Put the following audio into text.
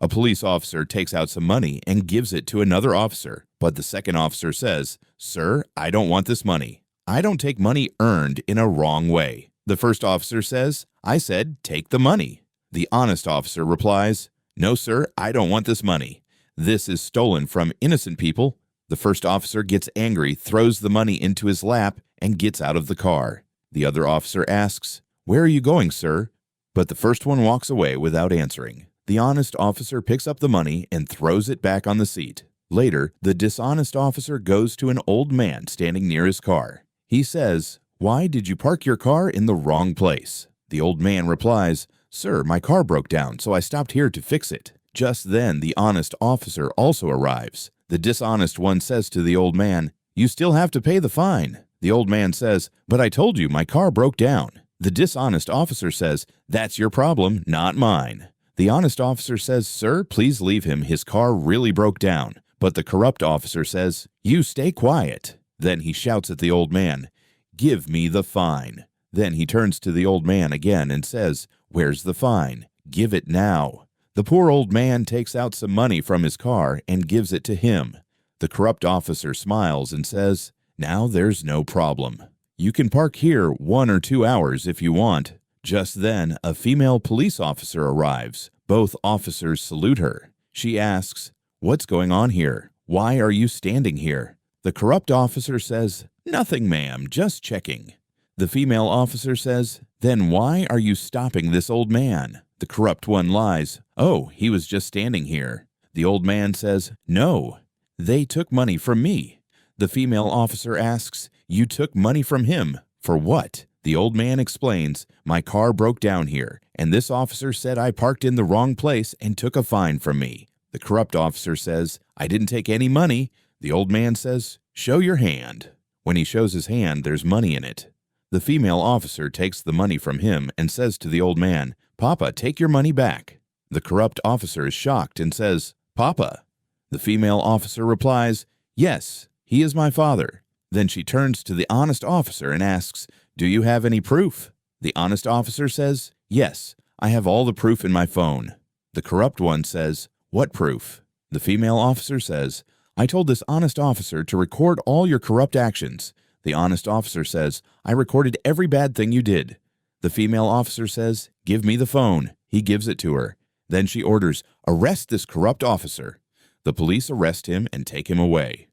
A police officer takes out some money and gives it to another officer, but the second officer says, "Sir, I don't want this money. I don't take money earned in a wrong way." The first officer says, "I said, take the money." The honest officer replies, "No, sir, I don't want this money. This is stolen from innocent people." The first officer gets angry, throws the money into his lap, and gets out of the car. The other officer asks, "Where are you going, sir?" But the first one walks away without answering. The honest officer picks up the money and throws it back on the seat. Later, the dishonest officer goes to an old man standing near his car. He says, "Why did you park your car in the wrong place?" The old man replies, "Sir, my car broke down, so I stopped here to fix it." Just then, the honest officer also arrives. The dishonest one says to the old man, "You still have to pay the fine." The old man says, "But I told you my car broke down." The dishonest officer says, "That's your problem, not mine." The honest officer says, "Sir, please leave him. His car really broke down." But the corrupt officer says, "You stay quiet." Then he shouts at the old man, "Give me the fine." Then he turns to the old man again and says, "Where's the fine? Give it now." The poor old man takes out some money from his car and gives it to him. The corrupt officer smiles and says, "Now there's no problem. You can park here 1 or 2 hours if you want." Just then, a female police officer arrives. Both officers salute her. She asks, "What's going on here? Why are you standing here?" The corrupt officer says, "Nothing, ma'am, just checking." The female officer says, "Then why are you stopping this old man?" The corrupt one lies, "Oh, he was just standing here." The old man says, "No, they took money from me." The female officer asks, "You took money from him? For what?" The old man explains, "My car broke down here, and this officer said I parked in the wrong place and took a fine from me." The corrupt officer says, "I didn't take any money." The old man says, "Show your hand." When he shows his hand, there's money in it. The female officer takes the money from him and says to the old man, "Papa, take your money back." The corrupt officer is shocked and says, "Papa?" The female officer replies, "Yes, he is my father." Then she turns to the honest officer and asks, "Do you have any proof?" The honest officer says, "Yes, I have all the proof in my phone." The corrupt one says, "What proof?" The female officer says, "I told this honest officer to record all your corrupt actions." The honest officer says, "I recorded every bad thing you did." The female officer says, "Give me the phone." He gives it to her. Then she orders, "Arrest this corrupt officer." The police arrest him and take him away.